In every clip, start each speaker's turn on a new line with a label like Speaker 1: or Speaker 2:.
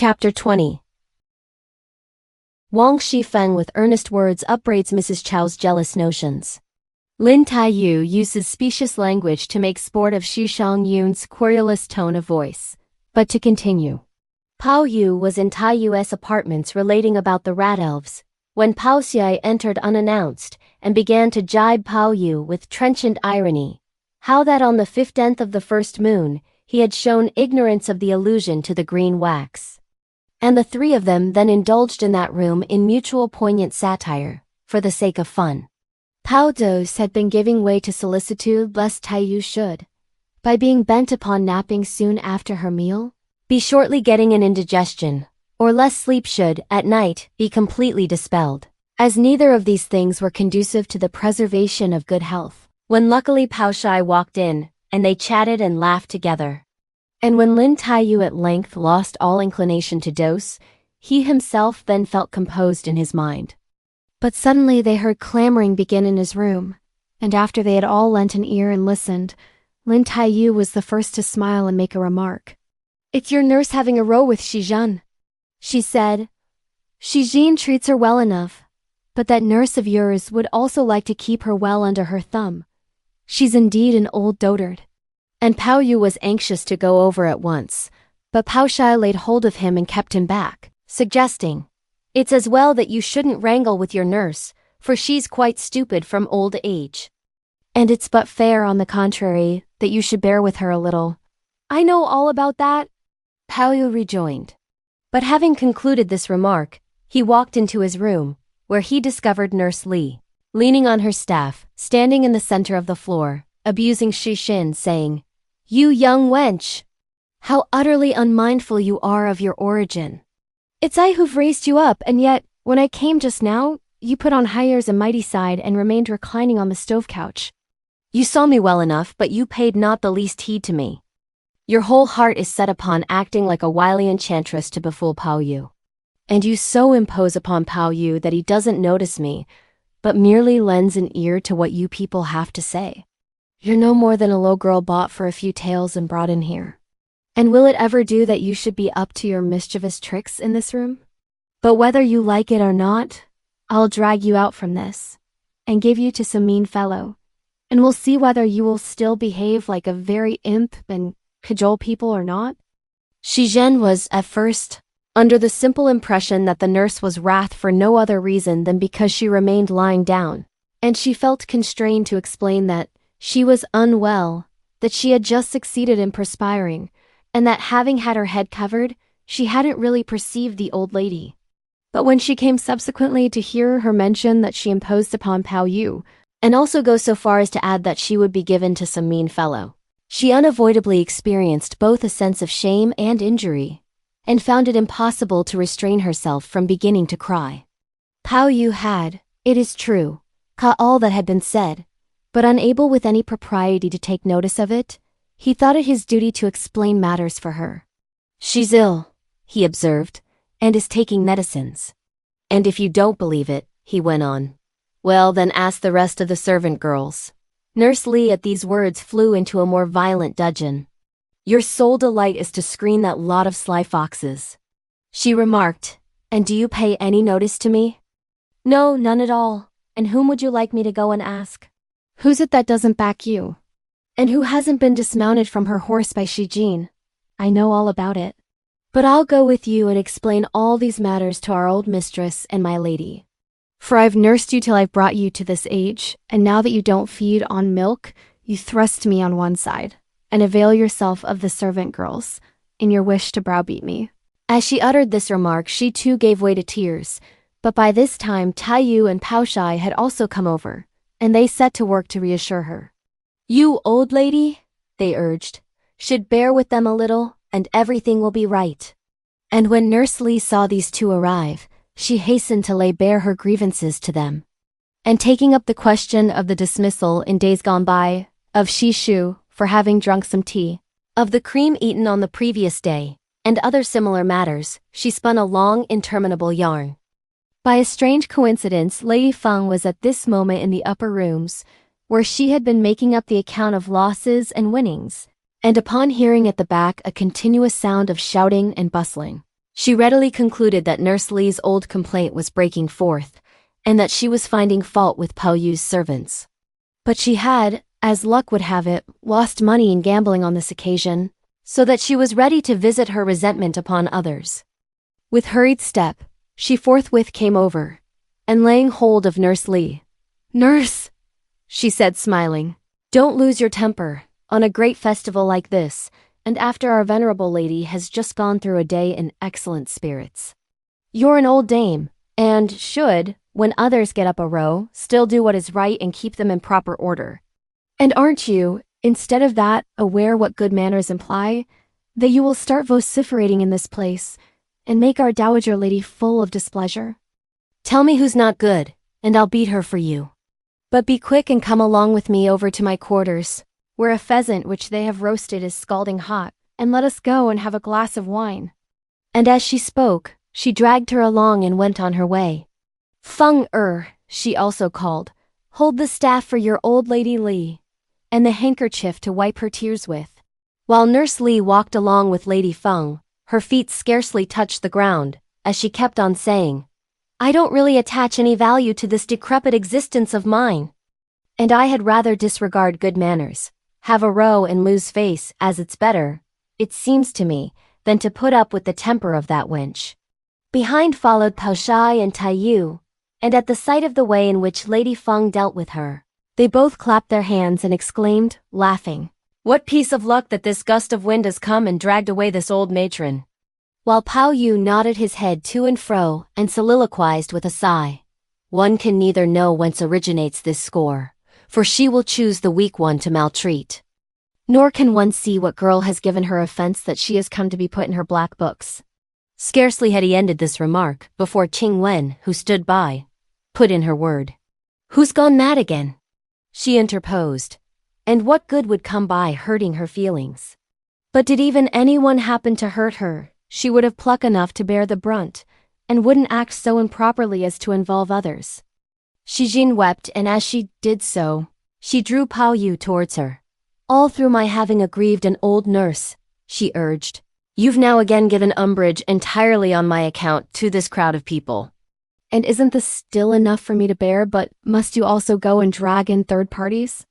Speaker 1: Chapter 20. Wang Hsi-feng with earnest words upbraids Mrs. Chao's jealous notions. Lin Tai-yü uses specious language to make sport of Shih Hsiang-yün's querulous tone of voice. But to continue. Baoyu was in Tai-yu's apartments relating about the rat elves, when Bao-Chiau entered unannounced and began to jibe Baoyu with trenchant irony, how that on the 15th of the first moon, he had shown ignorance of the allusion to the green wax. And the three of them then indulged in that room in mutual poignant satire, for the sake of fun. Bao's had been giving way to solicitude lest Tai-yü should, by being bent upon napping soon after her meal, be shortly getting an indigestion, or lest sleep should, at night, be completely dispelled, as neither of these things were conducive to the preservation of good health. When luckily Bao-Chiau walked in, and they chatted and laughed together. And when Lin Tai-yü at length lost all inclination to doze, he himself then felt composed in his mind. But suddenly they heard clamoring begin in his room, and after they had all lent an ear and listened, Lin Tai-yü was the first to smile and make a remark. "It's your nurse having a row with Shih Hsiang," she said. "Shih Hsiang treats her well enough, but that nurse of yours would also like to keep her well under her thumb. She's indeed an old dotard." And Baoyu was anxious to go over at once, but Bao-Chiau laid hold of him and kept him back, suggesting, "It's as well that you shouldn't wrangle with your nurse, for she's quite stupid from old age. And it's but fair, on the contrary, that you should bear with her a little." "I know all about that," Baoyu rejoined. But having concluded this remark, he walked into his room, where he discovered Nurse Li, leaning on her staff, standing in the center of the floor, abusing Shih Hsiang, saying, "You young wench! How utterly unmindful you are of your origin. It's I who've raised you up, and yet, when I came just now, you put on high airs a mighty side and remained reclining on the stove couch. You saw me well enough, but you paid not the least heed to me. Your whole heart is set upon acting like a wily enchantress to befool Baoyu. And you so impose upon Baoyu that he doesn't notice me, but merely lends an ear to what you people have to say. You're no more than a low girl bought for a few taels and brought in here. And will it ever do that you should be up to your mischievous tricks in this room? But whether you like it or not, I'll drag you out from this, and give you to some mean fellow, and we'll see whether you will still behave like a very imp and cajole people or not." Shih Hsiang was, at first, under the simple impression that the nurse was wrath for no other reason than because she remained lying down, and she felt constrained to explain that she was unwell, that she had just succeeded in perspiring, and that having had her head covered, she hadn't really perceived the old lady. But when she came subsequently to hear her mention that she imposed upon Baoyu, and also go so far as to add that she would be given to some mean fellow, she unavoidably experienced both a sense of shame and injury, and found it impossible to restrain herself from beginning to cry. Baoyu had, it is true, caught all that had been said, but unable with any propriety to take notice of it, he thought it his duty to explain matters for her. "She's ill," he observed, "and is taking medicines. And if you don't believe it," he went on, "well, then ask the rest of the servant girls." Nurse Li at these words flew into a more violent dudgeon. "Your sole delight is to screen that lot of sly foxes," she remarked, "and do you pay any notice to me?" "No, none at all. And whom would you like me to go and ask?" "Who's it that doesn't back you? And who hasn't been dismounted from her horse by Shih Hsiang? I know all about it. But I'll go with you and explain all these matters to our old mistress and my lady. For I've nursed you till I've brought you to this age, and now that you don't feed on milk, you thrust me on one side, and avail yourself of the servant girls, in your wish to browbeat me." As she uttered this remark, she too gave way to tears, but by this time Tai-yü and Bao-Chiau had also come over, and they set to work to reassure her. "You, old lady," they urged, "should bear with them a little, and everything will be right." And when Nurse Li saw these two arrive, she hastened to lay bare her grievances to them. And taking up the question of the dismissal in days gone by, of Shih Hsiang for having drunk some tea, of the cream eaten on the previous day, and other similar matters, she spun a long, interminable yarn. By a strange coincidence, Lady Feng was at this moment in the upper rooms, where she had been making up the account of losses and winnings, and upon hearing at the back a continuous sound of shouting and bustling, She readily concluded that Nurse Li's old complaint was breaking forth, and that she was finding fault with Baoyu's servants. But she had, as luck would have it, lost money in gambling on this occasion, so that she was ready to visit her resentment upon others. With hurried step, she forthwith came over, and laying hold of Nurse Li. "Nurse," she said smiling, "don't lose your temper, on a great festival like this, and after our venerable lady has just gone through a day in excellent spirits. You're an old dame, and should, when others get up a row, still do what is right and keep them in proper order. And aren't you, instead of that, aware what good manners imply? That you will start vociferating in this place, and make our dowager lady full of displeasure? Tell me who's not good, and I'll beat her for you. But be quick and come along with me over to my quarters, where a pheasant which they have roasted is scalding hot, and let us go and have a glass of wine." And as she spoke, she dragged her along and went on her way. "Feng she also called, hold the staff for your old lady Li, and the handkerchief to wipe her tears with." While Nurse Li walked along with Lady Feng, her feet scarcely touched the ground, as she kept on saying, "I don't really attach any value to this decrepit existence of mine. And I had rather disregard good manners, have a row and lose face, as it's better, it seems to me, than to put up with the temper of that wench." Behind followed Bao-Chiau and Daiyu, and at the sight of the way in which Lady Feng dealt with her, they both clapped their hands and exclaimed, laughing, "What piece of luck that this gust of wind has come and dragged away this old matron." While Baoyu nodded his head to and fro and soliloquized with a sigh, "One can neither know whence originates this score, for she will choose the weak one to maltreat. Nor can one see what girl has given her offense that she has come to be put in her black books." Scarcely had he ended this remark before Qing Wen, who stood by, put in her word. "Who's gone mad again?" she interposed. And what good would come by hurting her feelings? But did even anyone happen to hurt her, she would have pluck enough to bear the brunt, and wouldn't act so improperly as to involve others. Shih Hsiang wept, and as she did so, she drew Baoyu towards her. "All through my having aggrieved an old nurse," she urged. "You've now again given umbrage entirely on my account to this crowd of people. And isn't this still enough for me to bear, but must you also go and drag in third parties?"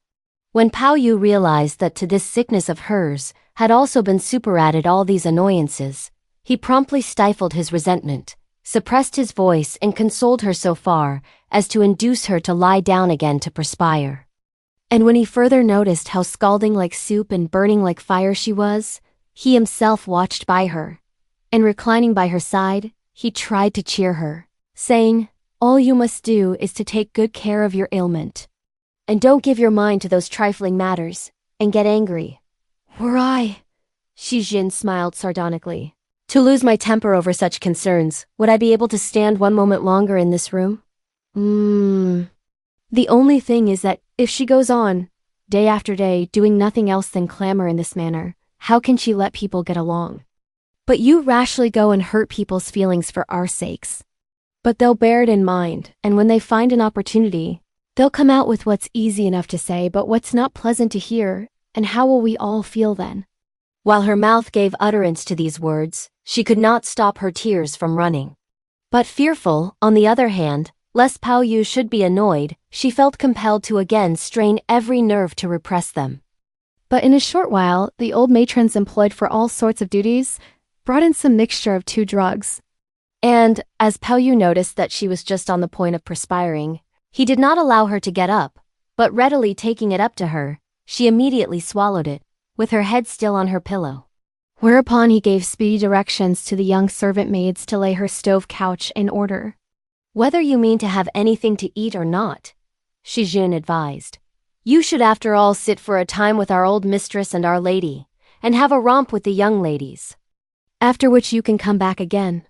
Speaker 1: When Baoyu realized that to this sickness of hers had also been superadded all these annoyances, he promptly stifled his resentment, suppressed his voice, and consoled her so far as to induce her to lie down again to perspire. And when he further noticed how scalding like soup and burning like fire she was, he himself watched by her, and reclining by her side, he tried to cheer her, saying, "All you must do is to take good care of your ailment. And don't give your mind to those trifling matters, and get angry." "Were I," Shih Hsiang smiled sardonically, "to lose my temper over such concerns, would I be able to stand one moment longer in this room? The only thing is that if she goes on, day after day, doing nothing else than clamor in this manner, how can she let people get along? But you rashly go and hurt people's feelings for our sakes. But they'll bear it in mind, and when they find an opportunity, they'll come out with what's easy enough to say but what's not pleasant to hear, and how will we all feel then?" While her mouth gave utterance to these words, she could not stop her tears from running. But fearful, on the other hand, lest Baoyu should be annoyed, she felt compelled to again strain every nerve to repress them. But in a short while, the old matrons employed for all sorts of duties brought in some mixture of 2 drugs. And, as Baoyu noticed that she was just on the point of perspiring, he did not allow her to get up, but readily taking it up to her, she immediately swallowed it, with her head still on her pillow. Whereupon he gave speedy directions to the young servant maids to lay her stove couch in order. "Whether you mean to have anything to eat or not," Shih Hsiang advised, "you should after all sit for a time with our old mistress and our lady, and have a romp with the young ladies. After which you can come back again.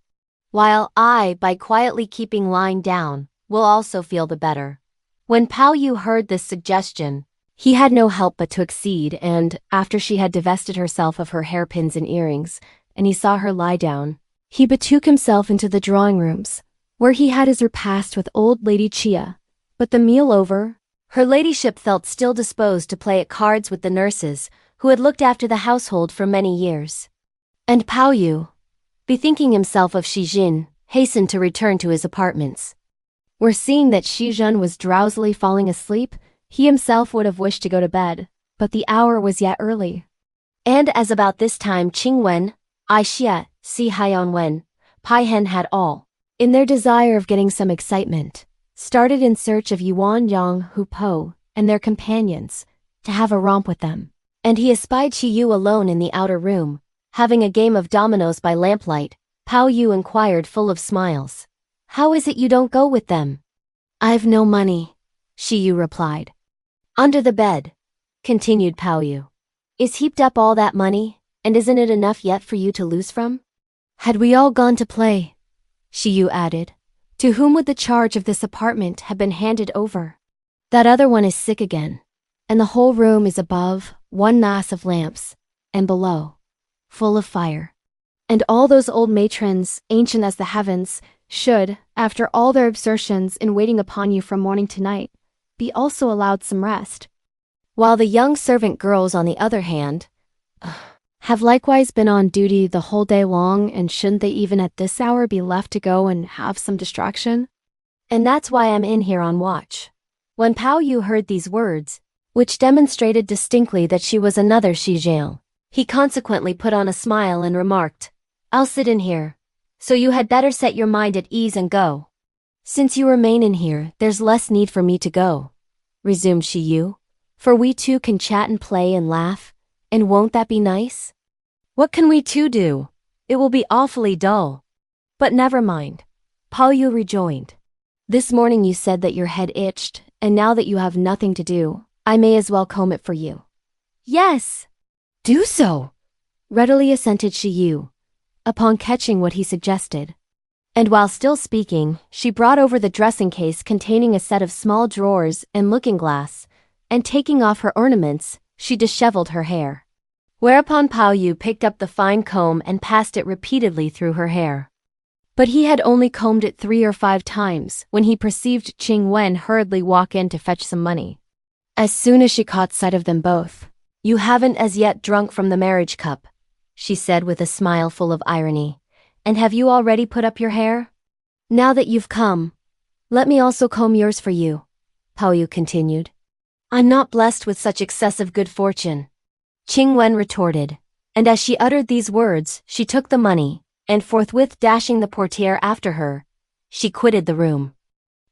Speaker 1: While I, by quietly keeping lying down, will also feel the better." When Baoyu heard this suggestion, he had no help but to accede, and, after she had divested herself of her hairpins and earrings, and he saw her lie down, he betook himself into the drawing rooms, where he had his repast with old Lady Chia. But the meal over, her ladyship felt still disposed to play at cards with the nurses, who had looked after the household for many years. And Baoyu, bethinking himself of Shih Hsiang, hastened to return to his apartments. Where seeing that Shih Hsiang was drowsily falling asleep, he himself would have wished to go to bed, but the hour was yet early. And as about this time Qing Wen, I Xie, Si Haiyan Wen, Pai Hen had all, in their desire of getting some excitement, started in search of Yuan Yang Hu Po and their companions, to have a romp with them. And he espied Qi Yu alone in the outer room, having a game of dominoes by lamplight. Baoyu inquired full of smiles. How is it you don't go with them? I've no money, Qi Yu replied. Under the bed, continued Baoyu, is heaped up all that money, and isn't it enough yet for you to lose from? Had we all gone to play, Qi Yu added, to whom would the charge of this apartment have been handed over? That other one is sick again, and the whole room is above, one mass of lamps, and below, full of fire. And all those old matrons, ancient as the heavens, should, after all their exertions in waiting upon you from morning to night, be also allowed some rest. While the young servant girls, on the other hand, have likewise been on duty the whole day long, and shouldn't they even at this hour be left to go and have some distraction? And that's why I'm in here on watch. When Baoyu heard these words, which demonstrated distinctly that she was another Shih Hsiang, he consequently put on a smile and remarked, I'll sit in here, so you had better set your mind at ease and go. Since you remain in here, there's less need for me to go, resumed Qi Yu, for we two can chat and play and laugh, and won't that be nice? What can we two do? It will be awfully dull. But never mind, Baoyu rejoined. This morning you said that your head itched, and now that you have nothing to do, I may as well comb it for you. Yes, do so, readily assented Qi Yu, upon catching what he suggested. And while still speaking, she brought over the dressing case containing a set of small drawers and looking-glass, and taking off her ornaments, she disheveled her hair. Whereupon Baoyu picked up the fine comb and passed it repeatedly through her hair. But he had only combed it 3 or 5 times when he perceived Qing Wen hurriedly walk in to fetch some money. As soon as she caught sight of them both, "You haven't as yet drunk from the marriage cup," she said with a smile full of irony. "And have you already put up your hair? Now that you've come, let me also comb yours for you," Baoyu continued. "I'm not blessed with such excessive good fortune," Qing Wen retorted, and as she uttered these words, she took the money, and forthwith dashing the portiere after her, she quitted the room.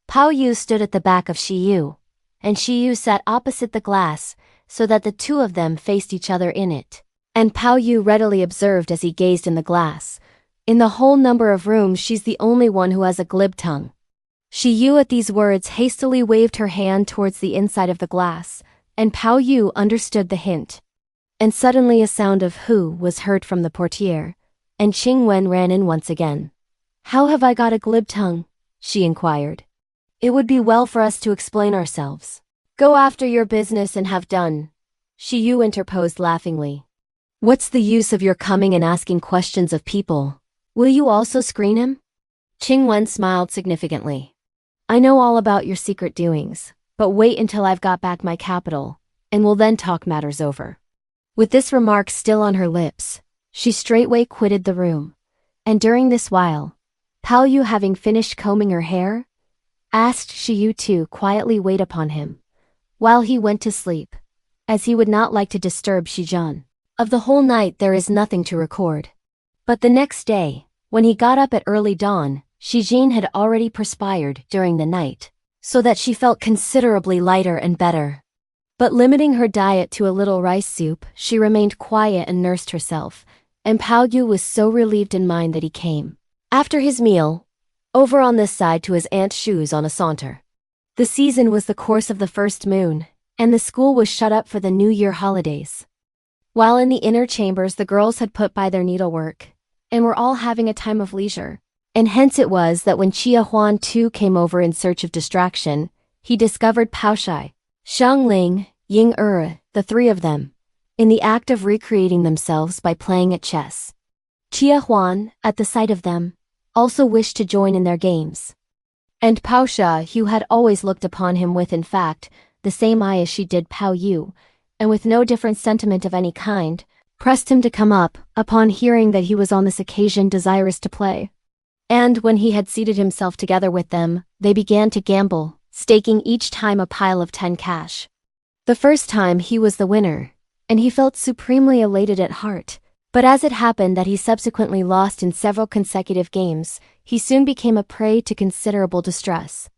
Speaker 1: Baoyu stood at the back of Qi Yu, and Qi Yu sat opposite the glass, so that the two of them faced each other in it. And Baoyu readily observed as he gazed in the glass, "In the whole number of rooms she's the only one who has a glib tongue." Qi Yu at these words hastily waved her hand towards the inside of the glass, and Baoyu understood the hint. And suddenly a sound of "Who" was heard from the portiere, and Qing Wen ran in once again. "How have I got a glib tongue?" she inquired. "It would be well for us to explain ourselves." "Go after your business and have done," Qi Yu interposed laughingly. "What's the use of your coming and asking questions of people? Will you also screen him?" Qing Wen smiled significantly. "I know all about your secret doings, but wait until I've got back my capital, and we'll then talk matters over." With this remark still on her lips, she straightway quitted the room, and during this while, Baoyu, having finished combing her hair, asked Qi Yu to quietly wait upon him while he went to sleep, as he would not like to disturb Shih Hsiang. Of the whole night there is nothing to record. But the next day, when he got up at early dawn, Shih Hsiang had already perspired during the night, so that she felt considerably lighter and better. But limiting her diet to a little rice soup, she remained quiet and nursed herself, and Baoyu was so relieved in mind that he came, after his meal, over on this side to his Aunt Shu's on a saunter. The season was the course of the first moon, and the school was shut up for the New Year holidays. While in the inner chambers the girls had put by their needlework, and were all having a time of leisure, and hence it was that when Chia Huan too came over in search of distraction, he discovered Bao-Chiau, Xiangling, Ying the 3 of them, in the act of recreating themselves by playing at chess. Chia Huan, at the sight of them, also wished to join in their games. And Bao-Chiau, who had always looked upon him with, in fact, the same eye as she did Baoyu, and with no different sentiment of any kind, pressed him to come up, upon hearing that he was on this occasion desirous to play. And when he had seated himself together with them, they began to gamble, staking each time a pile of 10 cash. The first time he was the winner, and he felt supremely elated at heart. But as it happened that he subsequently lost in several consecutive games, he soon became a prey to considerable distress.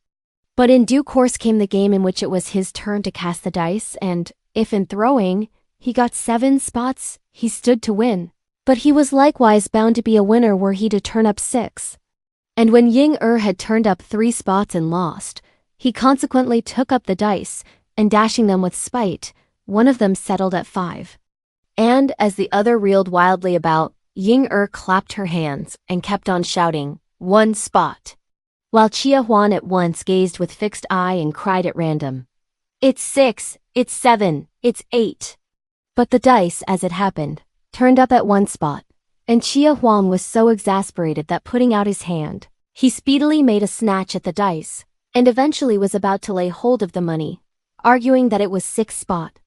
Speaker 1: But in due course came the game in which it was his turn to cast the dice, and, if in throwing, he got 7 spots, he stood to win. But he was likewise bound to be a winner were he to turn up 6. And when Ying had turned up 3 spots and lost, he consequently took up the dice, and dashing them with spite, one of them settled at 5. And as the other reeled wildly about, Ying clapped her hands and kept on shouting, 1 spot. While Chia Huan at once gazed with fixed eye and cried at random, "It's 6, it's 7, it's 8. But the dice, as it happened, turned up at 1 spot, and Chia Huan was so exasperated that putting out his hand, he speedily made a snatch at the dice, and eventually was about to lay hold of the money, arguing that it was 6 spot.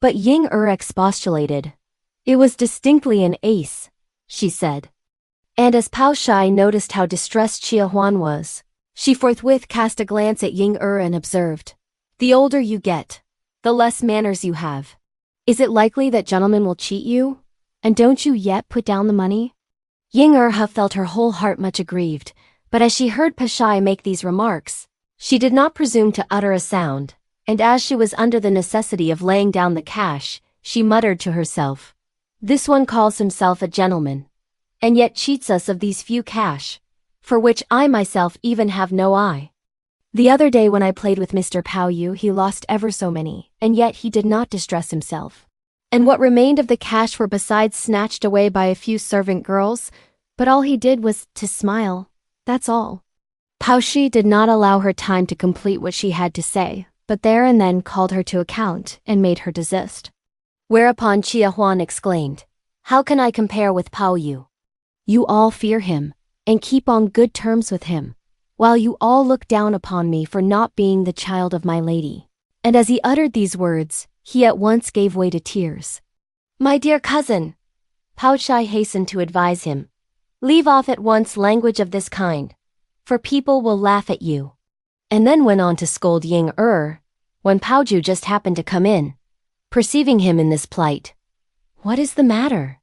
Speaker 1: But Ying expostulated. "It was distinctly an ace," she said. And as Bao-Chiau noticed how distressed Chia Huan was, she forthwith cast a glance at Ying and observed, "The older you get, the less manners you have. Is it likely that gentlemen will cheat you? And don't you yet put down the money?" Ying felt her whole heart much aggrieved, but as she heard Bao-Chiau make these remarks, she did not presume to utter a sound, and as she was under the necessity of laying down the cash, she muttered to herself, "This one calls himself a gentleman, and yet cheats us of these few cash, for which I myself even have no eye. The other day when I played with Mr. Baoyu he lost ever so many, and yet he did not distress himself. And what remained of the cash were besides snatched away by a few servant girls, but all he did was to smile, that's all." Bao-Chiau did not allow her time to complete what she had to say, but there and then called her to account and made her desist. Whereupon Chia Huan exclaimed, "How can I compare with Baoyu? You all fear him, and keep on good terms with him, while you all look down upon me for not being the child of my lady." And as he uttered these words, he at once gave way to tears. "My dear cousin," Bao-Chiau hastened to advise him, "leave off at once language of this kind, for people will laugh at you." And then went on to scold Ying when Baoyu just happened to come in. Perceiving him in this plight, "What is the matter?"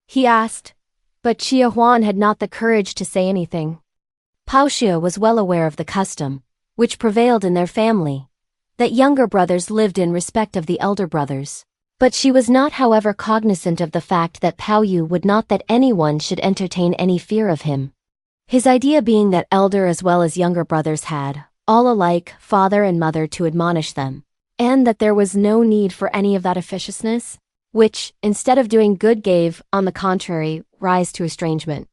Speaker 1: he asked, but Chia Huan had not the courage to say anything. Bao-Chiau was well aware of the custom, which prevailed in their family, that younger brothers lived in respect of the elder brothers, but she was not however cognizant of the fact that Baoyu would not that anyone should entertain any fear of him. His idea being that elder as well as younger brothers had, all alike, father and mother to admonish them, and that there was no need for any of that officiousness, which, instead of doing good gave, on the contrary, rise to estrangement.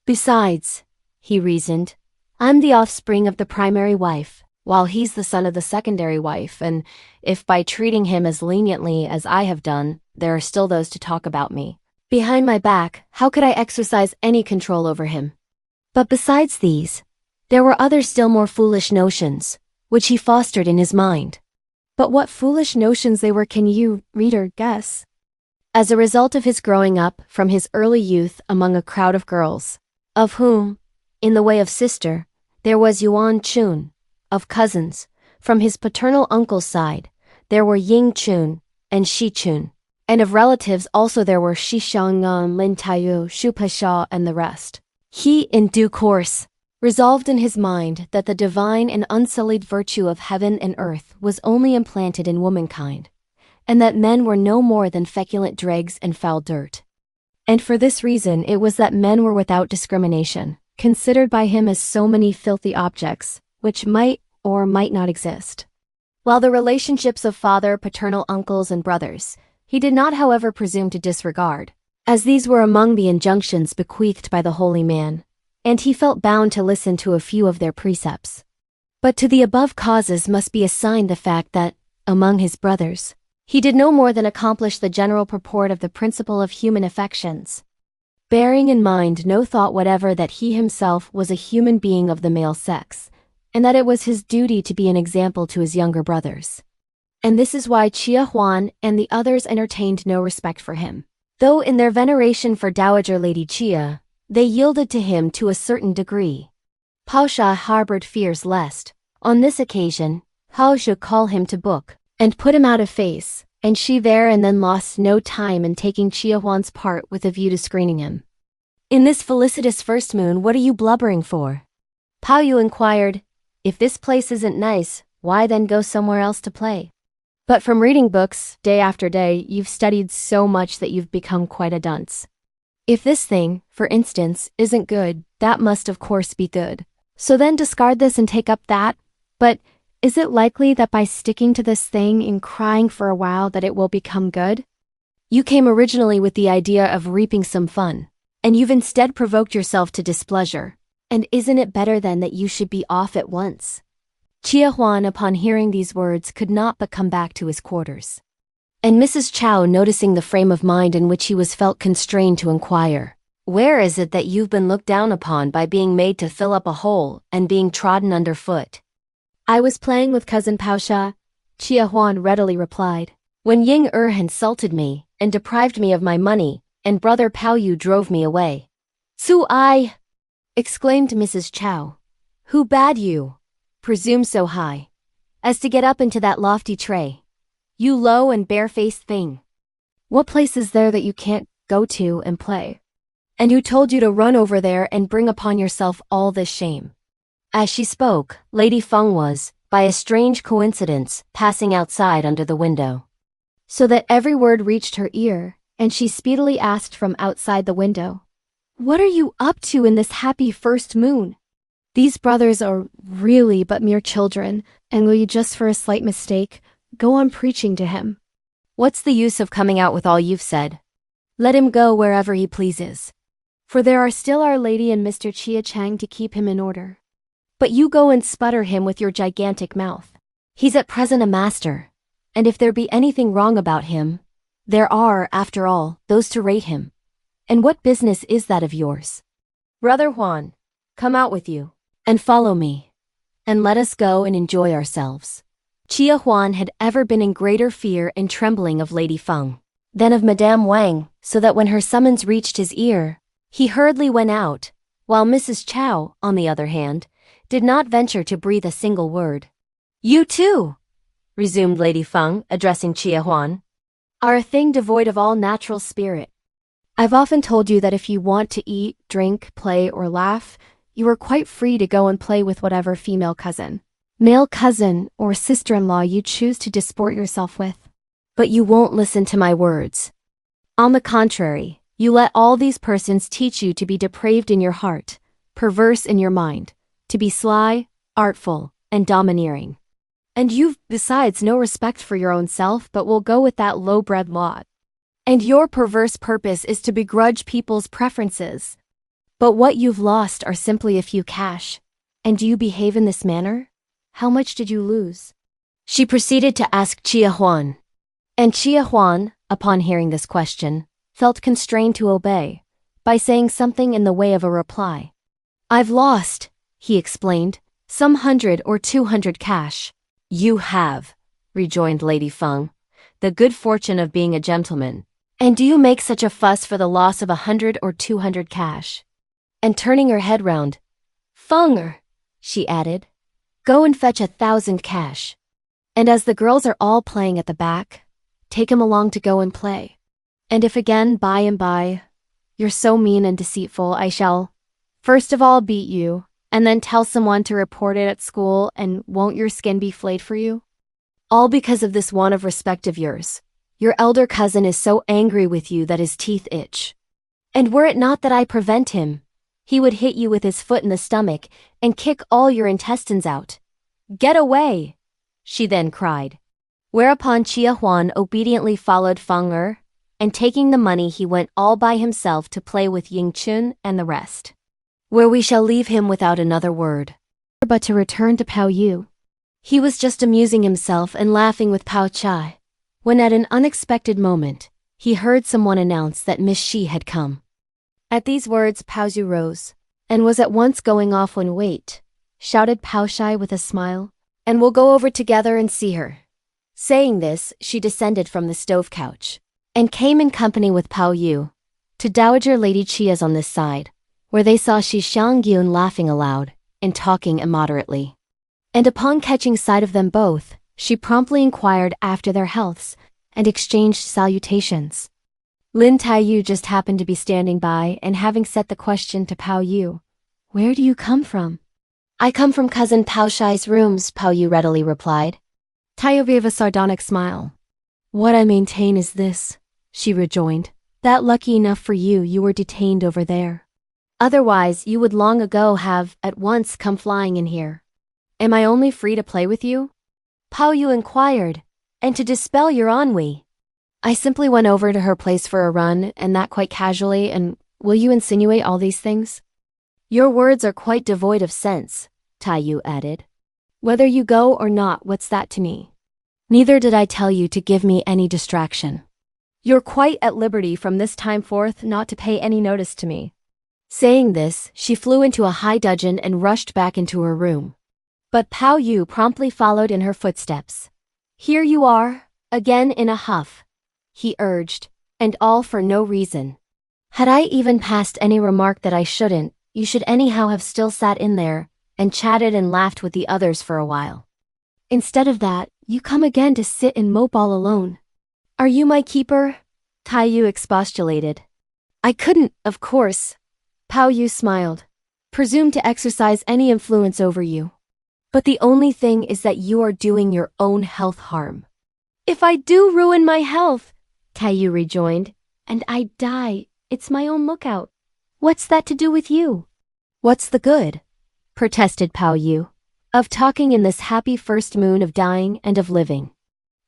Speaker 1: "Besides," he reasoned, "I'm the offspring of the primary wife, while he's the son of the secondary wife, and if by treating him as leniently as I have done, there are still those to talk about me behind my back, how could I exercise any control over him?" But besides these, there were other still more foolish notions, which he fostered in his mind. But what foolish notions they were can you, reader, guess? As a result of his growing up from his early youth among a crowd of girls, of whom, in the way of sister, there was Yuan Chun, of cousins, from his paternal uncle's side, there were Ying Chun and Shi Chun, and of relatives also there were Shih Hsiang-yün, Lin Tai-yü, Shu Paisha, and the rest. He, in due course, resolved in his mind that the divine and unsullied virtue of heaven and earth was only implanted in womankind, and that men were no more than feculent dregs and foul dirt. And for this reason it was that men were without discrimination, considered by him as so many filthy objects, which might or might not exist. While the relationships of father, paternal uncles, and brothers, he did not however presume to disregard, as these were among the injunctions bequeathed by the holy man, and he felt bound to listen to a few of their precepts. But to the above causes must be assigned the fact that, among his brothers, he did no more than accomplish the general purport of the principle of human affections, bearing in mind no thought whatever that he himself was a human being of the male sex, and that it was his duty to be an example to his younger brothers. And this is why Chia Huan and the others entertained no respect for him, Though in their veneration for Dowager Lady Chia, they yielded to him to a certain degree. Bao-Chiau harbored fears lest, on this occasion, Hao should call him to book, and put him out of face, and she there and then lost no time in taking Chia Huan's part with a view to screening him. "In this felicitous first moon, what are you blubbering for?" Baoyu inquired. "If this place isn't nice, why then go somewhere else to play? But from reading books, day after day, you've studied so much that you've become quite a dunce. If this thing, for instance, isn't good, that must of course be good. So then discard this and take up that. But is it likely that by sticking to this thing and crying for a while that it will become good? You came originally with the idea of reaping some fun, and you've instead provoked yourself to displeasure. And isn't it better then that you should be off at once?" Chia Huan, upon hearing these words, could not but come back to his quarters. And Mrs. Chao, noticing the frame of mind in which he was, felt constrained to inquire, "Where is it that you've been looked down upon by being made to fill up a hole and being trodden underfoot?" "I was playing with cousin Bao-Chiau," Chia Huan readily replied, "when Ying insulted me and deprived me of my money, and brother Baoyu drove me away." "Su-I!" exclaimed Mrs. Chao. "Who bade you presume so high as to get up into that lofty tray? You low and barefaced thing. What place is there that you can't go to and play? And who told you to run over there and bring upon yourself all this shame?" As she spoke, Lady Feng was, by a strange coincidence, passing outside under the window, so that every word reached her ear, and she speedily asked from outside the window, "What are you up to in this happy first moon? These brothers are really but mere children, and will you just for a slight mistake go on preaching to him? What's the use of coming out with all you've said? Let him go wherever he pleases, for there are still Our Lady and Mr. Chia Chang to keep him in order. But you go and sputter him with your gigantic mouth. He's at present a master, and if there be anything wrong about him, there are, after all, those to rate him. And what business is that of yours? Brother Huan, come out with you, and follow me, and let us go and enjoy ourselves." Chia Huan had ever been in greater fear and trembling of Lady Feng than of Madame Wang, so that when her summons reached his ear, he hurriedly went out, while Mrs. Chao, on the other hand, did not venture to breathe a single word. "You too," resumed Lady Feng, addressing Chia Huan, "are a thing devoid of all natural spirit. I've often told you that if you want to eat, drink, play, or laugh, you are quite free to go and play with whatever female cousin, male cousin, or sister-in-law you choose to disport yourself with. But you won't listen to my words. On the contrary, you let all these persons teach you to be depraved in your heart, perverse in your mind, to be sly, artful, and domineering. And you've, besides, no respect for your own self, but will go with that low-bred lot. And your perverse purpose is to begrudge people's preferences. But what you've lost are simply a few cash. And do you behave in this manner? How much did you lose?" She proceeded to ask Chia Huan. And Chia Huan, upon hearing this question, felt constrained to obey, by saying something in the way of a reply. "I've lost," he explained, "some 100 or 200 cash." "You have," rejoined Lady Feng, "the good fortune of being a gentleman. And do you make such a fuss for the loss of 100 or 200 cash?" And turning her head round, "Fenger," she added, "go and fetch 1,000 cash. And as the girls are all playing at the back, take him along to go and play. And if again by and by you're so mean and deceitful, I shall first of all beat you, and then tell someone to report it at school, and won't your skin be flayed for you? All because of this want of respect of yours. Your elder cousin is so angry with you that his teeth itch. And were it not that I prevent him, he would hit you with his foot in the stomach and kick all your intestines out. Get away!" she then cried. Whereupon Chia Huan obediently followed Fenger, and taking the money he went all by himself to play with Ying Chun and the rest, where we shall leave him without another word. But to return to Baoyu. He was just amusing himself and laughing with Bao-Chiau, when at an unexpected moment, he heard someone announce that Miss Shi had come. At these words Baoyu rose, and was at once going off when "Wait," shouted Bao-Chiau with a smile, "and we'll go over together and see her." Saying this, she descended from the stove couch, and came in company with Baoyu to Dowager Lady Chia's on this side, where they saw Shih Hsiang-yün laughing aloud and talking immoderately. And upon catching sight of them both, she promptly inquired after their healths and exchanged salutations. Lin Tai-yü just happened to be standing by, and having set the question to Baoyu, "Where do you come from?" "I come from cousin Bao-Chiau's rooms," Baoyu readily replied. Tai-yü gave a sardonic smile. "What I maintain is this," she rejoined, "that lucky enough for you, you were detained over there. Otherwise, you would long ago have at once come flying in here. Am I only free to play with you?" Baoyu inquired, "And to dispel your ennui?" "I simply went over to her place for a run, and that quite casually, and will you insinuate all these things?" "Your words are quite devoid of sense," Tai-yü added. "Whether you go or not, what's that to me? Neither did I tell you to give me any distraction. You're quite at liberty from this time forth not to pay any notice to me." Saying this, she flew into a high dudgeon and rushed back into her room. But Baoyu promptly followed in her footsteps. "Here you are, again in a huff," he urged, "and all for no reason. Had I even passed any remark that I shouldn't, you should anyhow have still sat in there and chatted and laughed with the others for a while. Instead of that, you come again to sit and mope all alone. Are you my keeper?" Tai-yü expostulated. "I couldn't, of course," Baoyu smiled, "presume to exercise any influence over you. But the only thing is that you are doing your own health harm." "If I do ruin my health," Tai-yü rejoined, "and I die, it's my own lookout. What's that to do with you?" "What's the good," protested Baoyu, "of talking in this happy first moon of dying and of living?"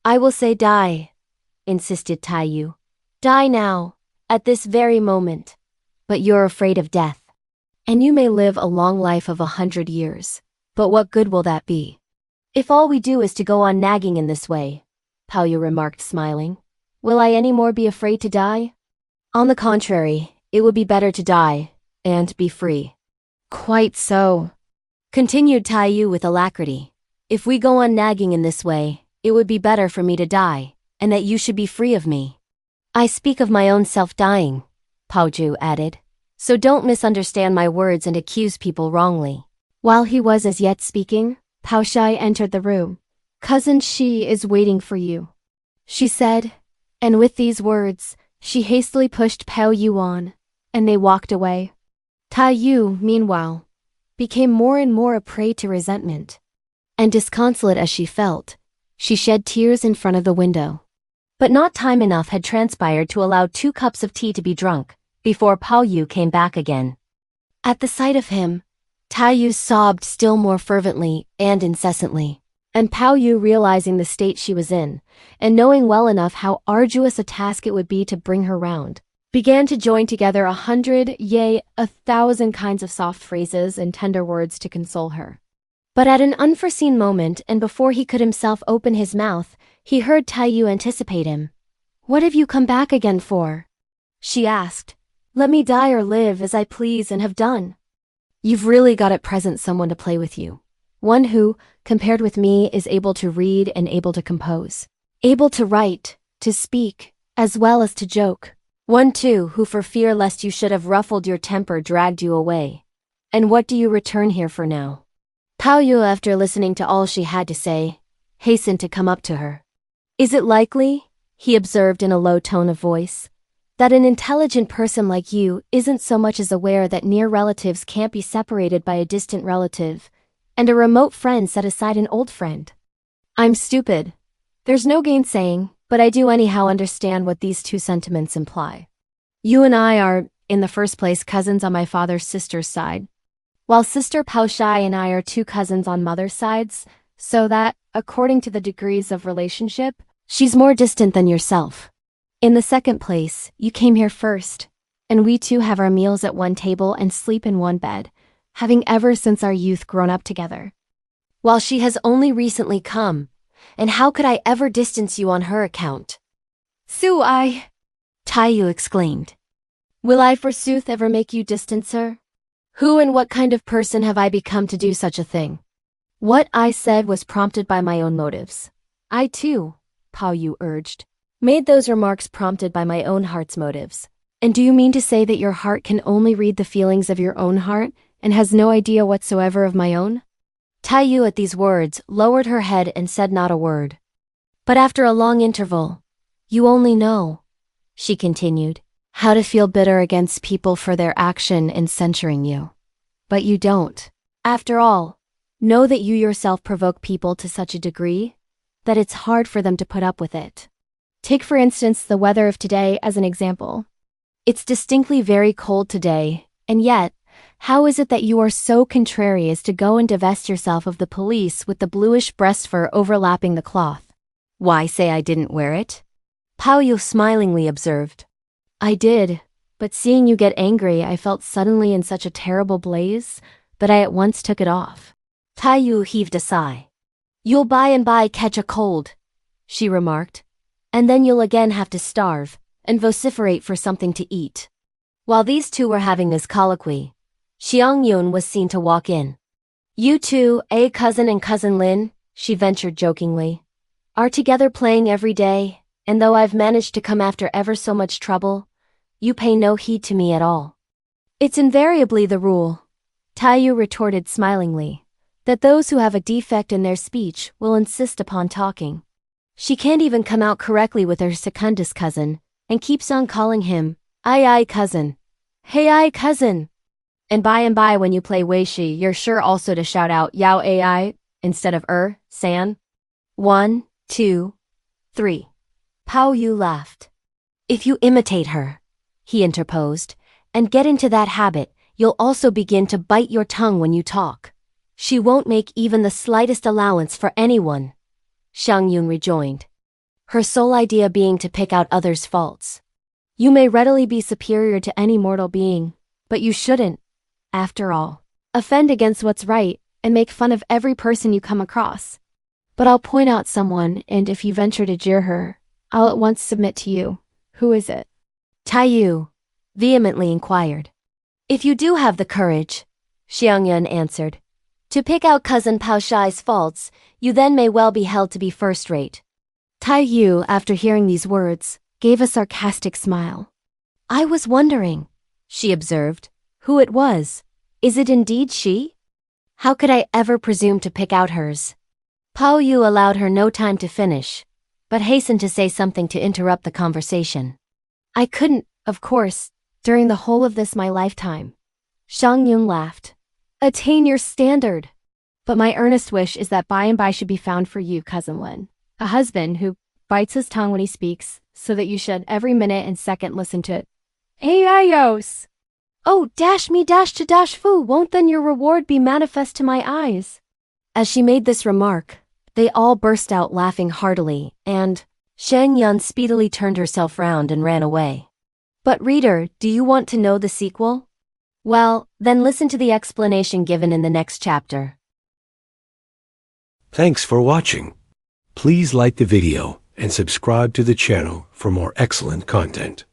Speaker 1: "I will say die," insisted Tai-yü. "Die now, at this very moment." "But you're afraid of death. And you may live a long life of 100 years. But what good will that be? If all we do is to go on nagging in this way," Baoyu remarked smiling, "will I any more be afraid to die? On the contrary, it would be better to die, and be free." "Quite so," continued Tai-yü with alacrity. "If we go on nagging in this way, it would be better for me to die, and that you should be free of me." "I speak of my own self-dying," Baoyu added, "so don't misunderstand my words and accuse people wrongly." While he was as yet speaking, Bao-Chiau entered the room. "Cousin Shi is waiting for you," she said, and with these words, she hastily pushed Baoyu on, and they walked away. Tai-yü, meanwhile, became more and more a prey to resentment, and disconsolate as she felt, she shed tears in front of the window. But not time enough had transpired to allow 2 cups of tea to be drunk, before Baoyu came back again. At the sight of him, Tai-yü sobbed still more fervently and incessantly, and Baoyu, realizing the state she was in, and knowing well enough how arduous a task it would be to bring her round, began to join together 100, yea, 1,000 kinds of soft phrases and tender words to console her. But at an unforeseen moment, and before he could himself open his mouth, he heard Tai-yü anticipate him. "What have you come back again for?" she asked. "Let me die or live as I please and have done." "You've really got at present someone to play with you. One who, compared with me, is able to read and able to compose. Able to write, to speak, as well as to joke. One, too, who for fear lest you should have ruffled your temper dragged you away. And what do you return here for now?" Baoyu, after listening to all she had to say, hastened to come up to her. "Is it likely," he observed in a low tone of voice, "that an intelligent person like you isn't so much as aware that near relatives can't be separated by a distant relative, and a remote friend set aside an old friend?" "I'm stupid. There's no gainsaying, but I do anyhow understand what these 2 sentiments imply. You and I are, in the first place, cousins on my father's sister's side, while Sister Bao-Chiau and I are 2 cousins on mother's sides, so that, according to the degrees of relationship, she's more distant than yourself. In the second place, you came here first, and we 2 have our meals at one table and sleep in one bed, having ever since our youth grown up together. While she has only recently come, and how could I ever distance you on her account?" "So Tai-yü exclaimed. "Will I forsooth ever make you distance her? Who and what kind of person have I become to do such a thing?" "What I said was prompted by my own motives." "I too," Baoyu urged, Made those remarks prompted by my own heart's motives. And do you mean to say that your heart can only read the feelings of your own heart and has no idea whatsoever of my own? Tai-yü at these words lowered her head and said not a word. But after a long interval, you only know, she continued, how to feel bitter against people for their action in censuring you. But you don't, after all, know that you yourself provoke people to such a degree that it's hard for them to put up with it. Take for instance the weather of today as an example. It's distinctly very cold today, and yet, how is it that you are so contrary as to go and divest yourself of the pelisse with the bluish breast fur overlapping the cloth? Why say I didn't wear it? Baoyu smilingly observed. I did, but seeing you get angry I felt suddenly in such a terrible blaze that I at once took it off. Tai-yü heaved a sigh. You'll by and by catch a cold, she remarked, and then you'll again have to starve and vociferate for something to eat. While these two were having this colloquy, Shih Hsiang-yün was seen to walk in. You two, cousin and cousin Lin, she ventured jokingly, are together playing every day, and though I've managed to come after ever so much trouble, you pay no heed to me at all. It's invariably the rule, Tai-yü retorted smilingly, that those who have a defect in their speech will insist upon talking. She can't even come out correctly with her secondus cousin, and keeps on calling him, I cousin. Hey I cousin. And by when you play Weishi, you're sure also to shout out Yao ai instead of san. 1, 2, 3. Baoyu laughed. If you imitate her, he interposed, and get into that habit, you'll also begin to bite your tongue when you talk. She won't make even the slightest allowance for anyone, Xiang-yün rejoined. Her sole idea being to pick out others' faults. You may readily be superior to any mortal being, but you shouldn't, after all, offend against what's right and make fun of every person you come across. But I'll point out someone, and if you venture to jeer her, I'll at once submit to you. Who is it? Tai-yü vehemently inquired. If you do have the courage, Xiang-yün answered, to pick out cousin Bao-Chiau's faults, you then may well be held to be first-rate. Tai-yü, after hearing these words, gave a sarcastic smile. I was wondering, she observed, who it was. Is it indeed she? How could I ever presume to pick out hers? Baoyu allowed her no time to finish, but hastened to say something to interrupt the conversation. I couldn't, of course, during the whole of this my lifetime. Xiang-yün laughed. Attain your standard. But my earnest wish is that by and by should be found for you, cousin Lin, a husband who bites his tongue when he speaks, so that you should every minute and second listen to Aios. Oh, dash me dash to dash foo, won't then your reward be manifest to my eyes? As she made this remark, they all burst out laughing heartily, and Xiang-yün speedily turned herself round and ran away. But reader, do you want to know the sequel? Well, then listen to the explanation given in the next chapter.
Speaker 2: Thanks for watching. Please like the video and subscribe to the channel for more excellent content.